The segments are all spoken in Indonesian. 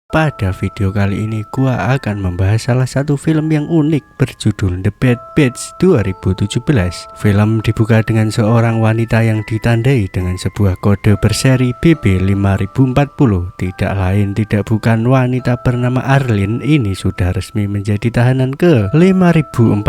Pada video kali ini gua akan membahas salah satu film yang unik berjudul The Bad Batch 2017. Film dibuka dengan seorang wanita yang ditandai dengan sebuah kode berseri BB5040. Tidak lain tidak bukan wanita bernama Arlene. Ini sudah resmi menjadi tahanan ke 5040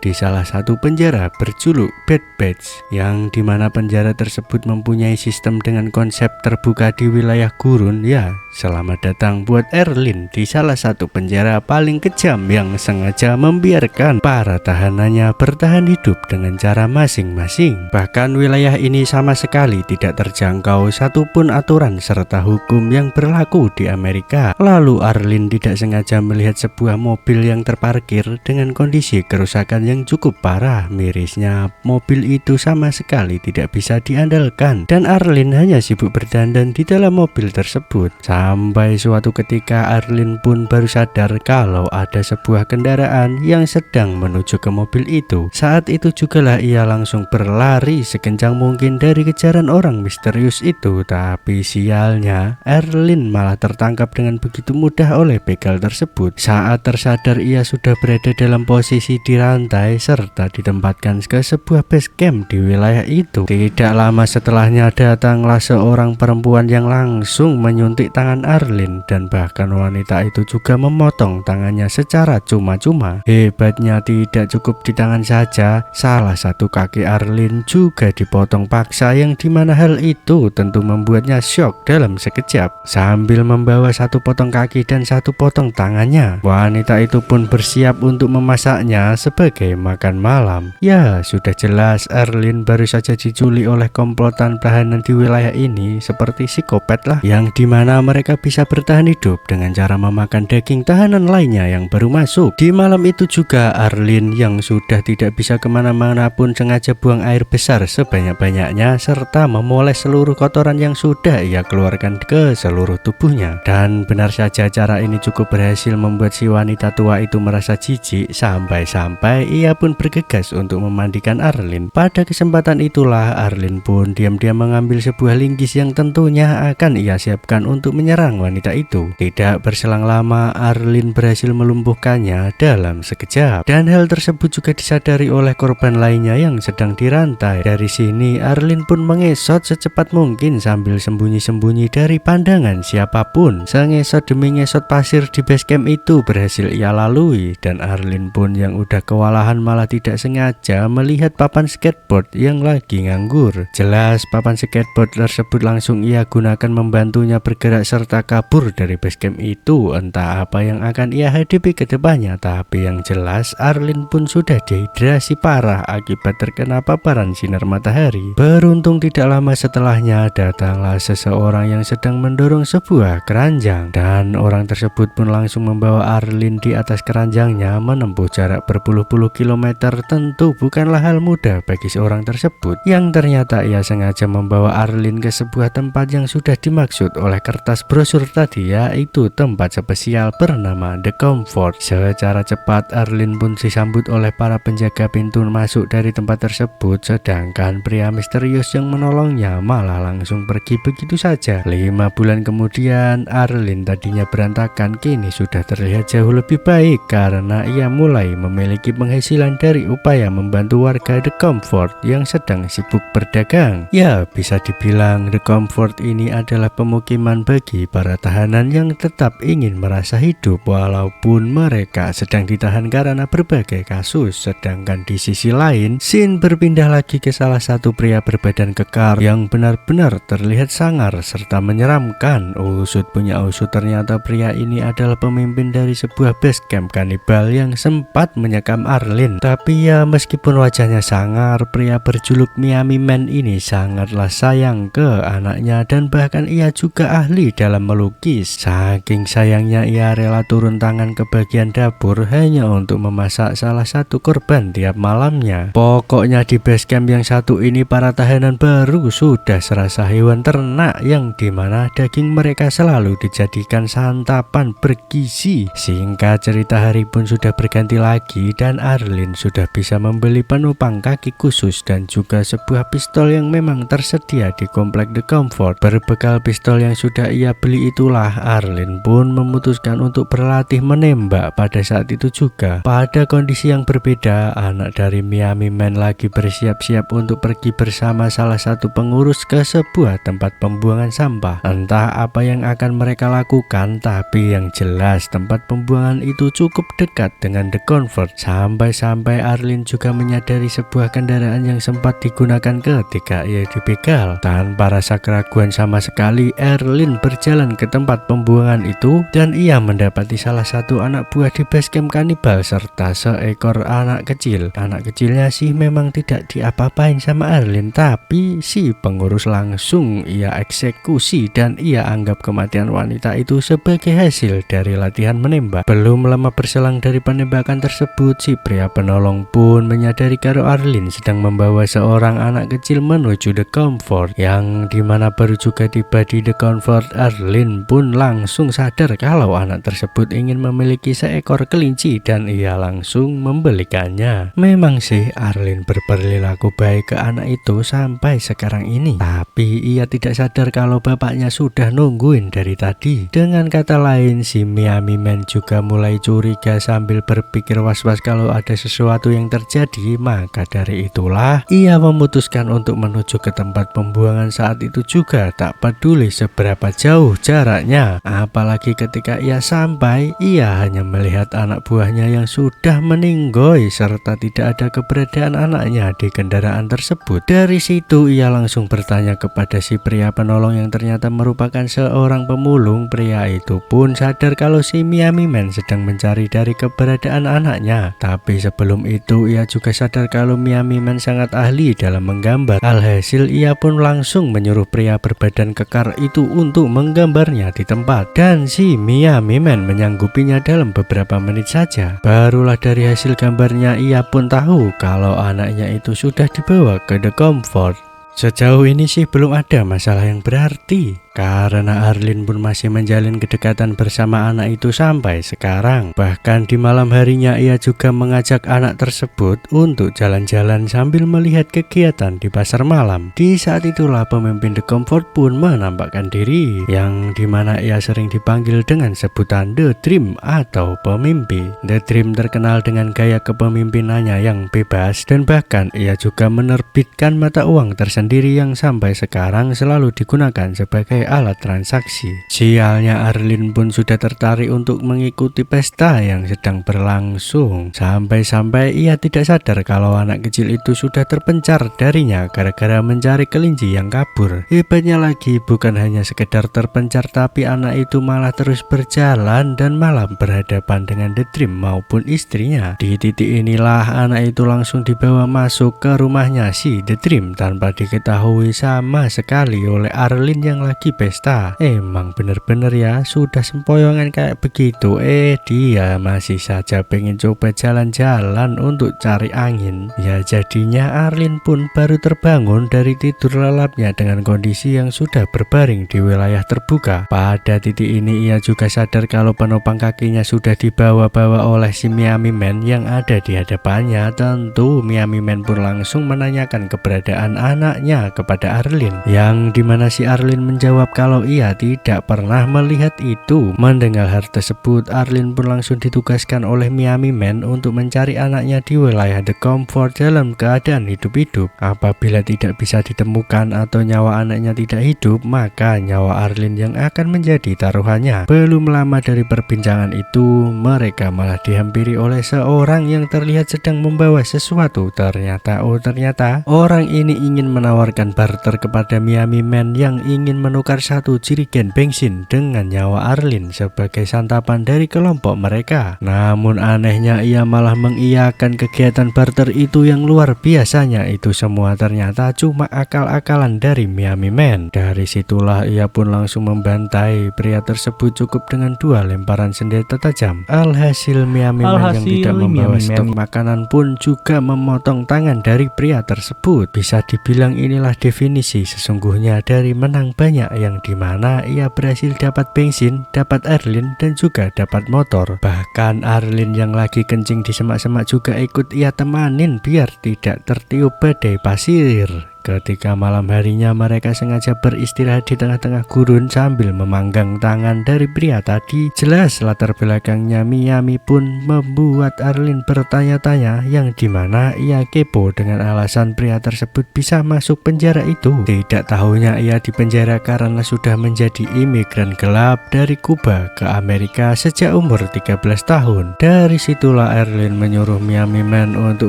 di salah satu penjara berjuluk Bad Batch, yang dimana penjara tersebut mempunyai sistem dengan konsep terbuka di wilayah gurun. Ya, selamat datang buat Arlene di salah satu penjara paling kejam yang sengaja membiarkan para tahanannya bertahan hidup dengan cara masing-masing. Bahkan wilayah ini sama sekali tidak terjangkau satupun aturan serta hukum yang berlaku di Amerika. Lalu Arlene tidak sengaja melihat sebuah mobil yang terparkir dengan kondisi kerusakan yang cukup parah. Mirisnya, mobil itu sama sekali tidak bisa diandalkan dan Arlene hanya sibuk berdandan di dalam mobil tersebut. Sampai suatu ketika Arlene pun baru sadar kalau ada sebuah kendaraan yang sedang menuju ke mobil itu. Saat itu jugalah ia langsung berlari sekencang mungkin dari kejaran orang misterius itu. Tapi sialnya, Arlene malah tertangkap dengan begitu mudah oleh begal tersebut. Saat tersadar ia sudah berada dalam posisi dirantai serta ditempatkan ke sebuah base camp di wilayah itu. Tidak lama setelahnya datanglah seorang perempuan yang langsung menyuntik tangan Arlene, dan bahkan wanita itu juga memotong tangannya secara cuma-cuma. Hebatnya tidak cukup di tangan saja, salah satu kaki Arlene juga dipotong paksa, yang dimana hal itu tentu membuatnya syok dalam sekejap. Sambil membawa satu potong kaki dan satu potong tangannya, wanita itu pun bersiap untuk memasaknya sebagai makan malam. Ya, sudah jelas Arlene baru saja diculik oleh komplotan tahanan di wilayah ini, seperti psikopat lah, yang dimana mereka bisa bertahan hidup dengan cara memakan daging tahanan lainnya yang baru masuk. Di malam itu juga Arlene yang sudah tidak bisa kemana-mana pun sengaja buang air besar sebanyak-banyaknya serta memoles seluruh kotoran yang sudah ia keluarkan ke seluruh tubuhnya. Dan benar saja cara ini cukup berhasil membuat si wanita tua itu merasa jijik, sampai-sampai ia pun bergegas untuk memandikan Arlene. Pada kesempatan itulah Arlene pun diam-diam mengambil sebuah linggis yang tentunya akan ia siapkan untuk menyerang wanita itu. Tidak berselang lama Arlene berhasil melumpuhkannya dalam sekejap, dan hal tersebut juga disadari oleh korban lainnya yang sedang dirantai. Dari sini Arlene pun mengesot secepat mungkin sambil sembunyi-sembunyi dari pandangan siapapun. Sengesot demi ngesot pasir di base camp itu berhasil ia lalui, dan Arlene pun yang udah kewalahan malah tidak sengaja melihat papan skateboard yang lagi nganggur. Jelas papan skateboard tersebut langsung ia gunakan membantunya bergerak serta kabur dari base camp itu. Entah apa yang akan ia hadapi ke depannya, tapi yang jelas Arlene pun sudah dehidrasi parah akibat terkena paparan sinar matahari. Beruntung tidak lama setelahnya datanglah seseorang yang sedang mendorong sebuah keranjang, dan orang tersebut pun langsung membawa Arlene di atas keranjangnya menempuh jarak berpuluh-puluh kilometer. Tentu bukanlah hal mudah bagi seorang tersebut yang ternyata ia sengaja membawa Arlene ke sebuah tempat yang sudah dimaksud oleh kertas brosur tadi, yaitu tempat spesial bernama The Comfort. Secara cepat Arlene pun disambut oleh para penjaga pintu masuk dari tempat tersebut, sedangkan pria misterius yang menolongnya malah langsung pergi begitu saja. 5 bulan kemudian Arlene tadinya berantakan kini sudah terlihat jauh lebih baik karena ia mulai memiliki penghasilan dari upaya membantu warga The Comfort yang sedang sibuk berdagang. Ya, bisa dibilang The Comfort ini adalah pemukiman bagi para tahanan yang tetap ingin merasa hidup walaupun mereka sedang ditahan karena berbagai kasus. Sedangkan di sisi lain, scene berpindah lagi ke salah satu pria berbadan kekar yang benar-benar terlihat sangar serta menyeramkan. Usut punya usut, ternyata pria ini adalah pemimpin dari sebuah base camp kanibal yang sempat menyekam Arlene. Tapi ya, meskipun wajahnya sangar, pria berjuluk Miami Man ini sangatlah sayang ke anaknya, dan bahkan ia juga ahli dalam melukis. Saking sayangnya ia rela turun tangan ke bagian dapur hanya untuk memasak salah satu korban tiap malamnya. Pokoknya di base camp yang satu ini para tahanan baru sudah serasa hewan ternak, yang dimana daging mereka selalu dijadikan santapan bergizi. Singkat cerita, hari pun sudah berganti lagi dan Arlene sudah bisa membeli penopang kaki khusus dan juga sebuah pistol yang memang tersedia di komplek The Comfort. Berbekal pistol yang sudah ia ia beli itulah Arlene pun memutuskan untuk berlatih menembak pada saat itu juga. Pada kondisi yang berbeda, anak dari Miami Man lagi bersiap-siap untuk pergi bersama salah satu pengurus ke sebuah tempat pembuangan sampah. Entah apa yang akan mereka lakukan, tapi yang jelas tempat pembuangan itu cukup dekat dengan The Convert. Sampai-sampai Arlene juga menyadari sebuah kendaraan yang sempat digunakan ketika ia dibegal. Tanpa rasa keraguan sama sekali, Arlene berjalan ke tempat pembuangan itu dan ia mendapati salah satu anak buah di basecamp kanibal serta seekor anak kecil. Anak kecilnya sih memang tidak diapa-apain sama Arlene, tapi si pengurus langsung ia eksekusi dan ia anggap kematian wanita itu sebagai hasil dari latihan menembak. Belum lama berselang dari penembakan tersebut, si pria penolong pun menyadari kalau Arlene sedang membawa seorang anak kecil menuju The Comfort, yang dimana baru juga tiba di The Comfort, Arlene pun langsung sadar kalau anak tersebut ingin memiliki seekor kelinci dan ia langsung membelikannya. Memang sih Arlene berperilaku baik ke anak itu sampai sekarang ini, tapi ia tidak sadar kalau bapaknya sudah nungguin dari tadi. Dengan kata lain, si Miami Man juga mulai curiga sambil berpikir was-was kalau ada sesuatu yang terjadi. Maka dari itulah ia memutuskan untuk menuju ke tempat pembuangan saat itu juga, tak peduli seberapa jauh jaraknya. Apalagi ketika ia sampai, ia hanya melihat anak buahnya yang sudah meninggoy serta tidak ada keberadaan anaknya di kendaraan tersebut. Dari situ ia langsung bertanya kepada si pria penolong yang ternyata merupakan seorang pemulung. Pria itu pun sadar kalau si Miami Man sedang mencari dari keberadaan anaknya. Tapi sebelum itu ia juga sadar kalau Miami Man sangat ahli dalam menggambar. Alhasil ia pun langsung menyuruh pria berbadan kekar itu untuk menggambarnya di tempat, dan si Miami Man menyanggupinya dalam beberapa menit saja. Barulah dari hasil gambarnya ia pun tahu kalau anaknya itu sudah dibawa ke The Comfort. Sejauh ini sih belum ada masalah yang berarti, karena Arlene pun masih menjalin kedekatan bersama anak itu sampai sekarang. Bahkan di malam harinya ia juga mengajak anak tersebut untuk jalan-jalan sambil melihat kegiatan di pasar malam. Di saat itulah pemimpin The Comfort pun menampakkan diri, yang dimana ia sering dipanggil dengan sebutan The Dream atau pemimpi. The Dream terkenal dengan gaya kepemimpinannya yang bebas, dan bahkan ia juga menerbitkan mata uang tersendiri yang sampai sekarang selalu digunakan sebagai alat transaksi. Sialnya Arlene pun sudah tertarik untuk mengikuti pesta yang sedang berlangsung. Sampai-sampai ia tidak sadar kalau anak kecil itu sudah terpencar darinya gara-gara mencari kelinci yang kabur. Hebatnya lagi, bukan hanya sekedar terpencar, tapi anak itu malah terus berjalan dan malah berhadapan dengan The Dream maupun istrinya. Di titik inilah anak itu langsung dibawa masuk ke rumahnya si The Dream tanpa diketahui sama sekali oleh Arlene yang lagi pesta. Emang bener-bener ya, sudah sempoyongan kayak begitu, dia masih saja pengen coba jalan-jalan untuk cari angin. Ya jadinya Arlene pun baru terbangun dari tidur lelapnya dengan kondisi yang sudah berbaring di wilayah terbuka. Pada titik ini ia juga sadar kalau penopang kakinya sudah dibawa-bawa oleh si Miami Man yang ada di hadapannya. Tentu Miami Man pun langsung menanyakan keberadaan anaknya kepada Arlene, yang dimana si Arlene menjawab kalau ia tidak pernah melihat itu. Mendengar hal tersebut, Arlene pun langsung ditugaskan oleh Miami Man untuk mencari anaknya di wilayah The Comfort dalam keadaan hidup-hidup. Apabila tidak bisa ditemukan atau nyawa anaknya tidak hidup, maka nyawa Arlene yang akan menjadi taruhannya. Belum lama dari perbincangan itu, mereka malah dihampiri oleh seorang yang terlihat sedang membawa sesuatu. Ternyata orang ini ingin menawarkan barter kepada Miami Man yang ingin menukar satu jerigen bensin dengan nyawa Arlene sebagai santapan dari kelompok mereka. Namun anehnya ia malah mengiyakan kegiatan barter itu yang luar biasanya. Itu semua ternyata cuma akal-akalan dari Miami Man. Dari situlah ia pun langsung membantai pria tersebut cukup dengan 2 lemparan senjata tajam. Alhasil Miami Man yang tidak membawa stok makanan pun juga memotong tangan dari pria tersebut. Bisa dibilang inilah definisi sesungguhnya dari menang banyak, yang dimana ia berhasil dapat bensin, dapat Arlene, dan juga dapat motor. Bahkan Arlene yang lagi kencing di semak-semak juga ikut ia temanin biar tidak tertiup badai pasir. Ketika malam harinya mereka sengaja beristirahat di tengah-tengah gurun sambil memanggang tangan dari pria tadi. Jelas latar belakangnya Miami pun membuat Arlene bertanya-tanya, yang dimana ia kepo dengan alasan pria tersebut bisa masuk penjara itu. Tidak tahunya ia dipenjara karena sudah menjadi imigran gelap dari Kuba ke Amerika sejak umur 13 tahun. Dari situlah Arlene menyuruh Miami Man untuk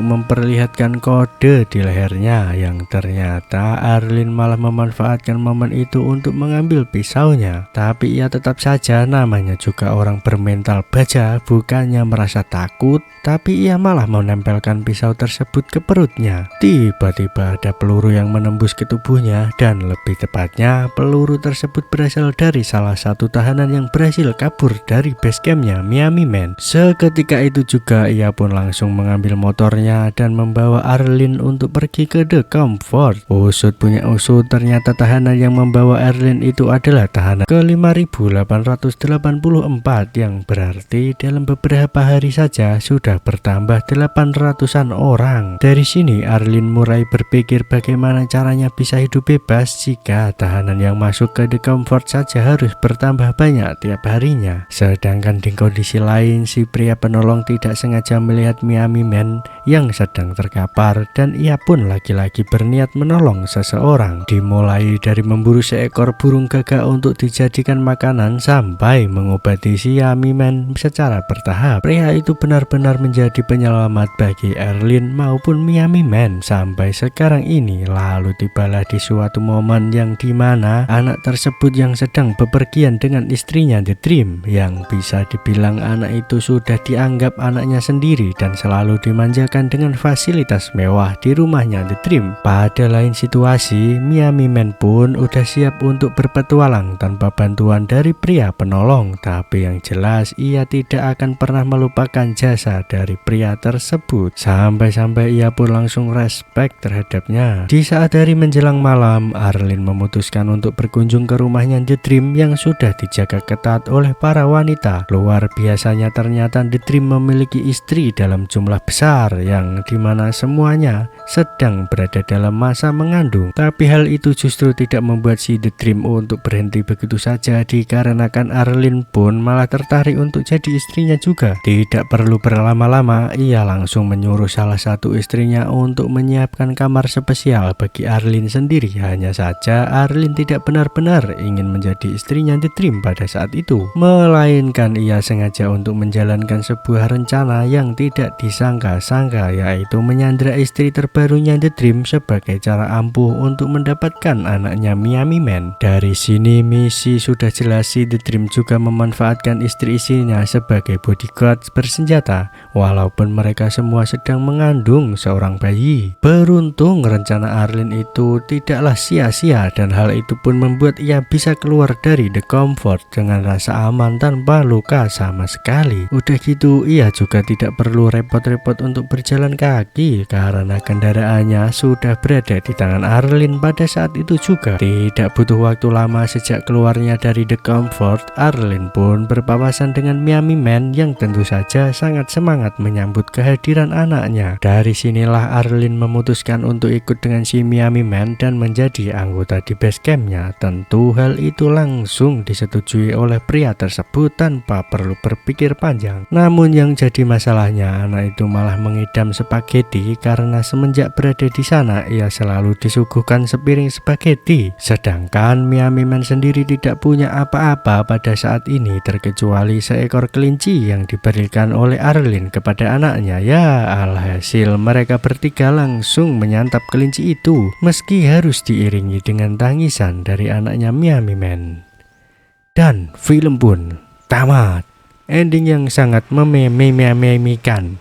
memperlihatkan kode di lehernya, yang ternyata Arlene malah memanfaatkan momen itu untuk mengambil pisaunya. Tapi ia tetap saja namanya juga orang bermental baja, bukannya merasa takut, tapi ia malah menempelkan pisau tersebut ke perutnya. Tiba-tiba ada peluru yang menembus ke tubuhnya, dan lebih tepatnya peluru tersebut berasal dari salah satu tahanan yang berhasil kabur dari base campnya Miami Man. Seketika itu juga ia pun langsung mengambil motornya dan membawa Arlene untuk pergi ke The Comfort. Usut punya usut, ternyata tahanan yang membawa Arlene itu adalah tahanan ke 5884, yang berarti dalam beberapa hari saja sudah bertambah 800-an orang. Dari sini Arlene mulai berpikir bagaimana caranya bisa hidup bebas jika tahanan yang masuk ke The Comfort saja harus bertambah banyak tiap harinya. Sedangkan di kondisi lain, si pria penolong tidak sengaja melihat Miami Man yang sedang terkapar, dan ia pun lagi-lagi berniat menolong seseorang. Dimulai dari memburu seekor burung gagak untuk dijadikan makanan sampai mengobati si Miami Man secara bertahap. Pria itu benar-benar menjadi penyelamat bagi Arlene maupun Miami Man sampai sekarang ini. Lalu tibalah di suatu momen yang dimana anak tersebut yang sedang bepergian dengan istrinya The Dream, yang bisa dibilang anak itu sudah dianggap anaknya sendiri dan selalu dimanjakan dengan fasilitas mewah di rumahnya The Dream. Pada lain situasi, Miami Man pun udah siap untuk berpetualang tanpa bantuan dari pria penolong, tapi yang jelas ia tidak akan pernah melupakan jasa dari pria tersebut. Sampai-sampai ia pun langsung respect terhadapnya. Di saat hari menjelang malam, Arlene memutuskan untuk berkunjung ke rumahnya The Dream yang sudah dijaga ketat oleh para wanita. Luar biasanya ternyata The Dream memiliki istri dalam jumlah besar, yang dimana semuanya sedang berada dalam masa mengandung. Tapi hal itu justru tidak membuat si The Dream untuk berhenti begitu saja, dikarenakan Arlene pun malah tertarik untuk jadi istrinya juga. Tidak perlu berlama-lama, ia langsung menyuruh salah satu istrinya untuk menyiapkan kamar spesial bagi Arlene sendiri. Hanya saja Arlene tidak benar-benar ingin menjadi istrinya The Dream pada saat itu, melainkan ia sengaja untuk menjalankan sebuah rencana yang tidak disangka-sangka, yaitu menyandra istri terbarunya The Dream sebagai cara ampuh untuk mendapatkan anaknya Miami Man. Dari sini misi sudah jelas, si The Dream juga memanfaatkan istri-istrinya sebagai bodyguard bersenjata, walaupun mereka semua sedang mengandung seorang bayi. Beruntung rencana Arlene itu tidaklah sia-sia, dan hal itu pun membuat ia bisa keluar dari The Comfort dengan rasa aman tanpa luka sama sekali. Udah gitu ia juga tidak perlu repot-repot untuk berjalan kaki karena kendaraannya sudah berada di tangan Arlene pada saat itu juga. Tidak butuh waktu lama sejak keluarnya dari The Comfort, Arlene pun berpapasan dengan Miami Man yang tentu saja sangat semangat menyambut kehadiran anaknya. Dari sinilah Arlene memutuskan untuk ikut dengan si Miami Man dan menjadi anggota di base campnya. Tentu hal itu langsung disetujui oleh pria tersebut tanpa perlu berpikir panjang. Namun yang jadi masalahnya, anak itu malah mengidam spaghetti karena semenjak berada di sana ia selalu disuguhkan sepiring spaghetti. Sedangkan Miami Man sendiri tidak punya apa-apa pada saat ini terkecuali seekor kelinci yang diberikan oleh Arlene kepada anaknya. Ya, alhasil mereka bertiga langsung menyantap kelinci itu meski harus diiringi dengan tangisan dari anaknya Miami Man. Dan film pun tamat. Ending yang sangat mememikan.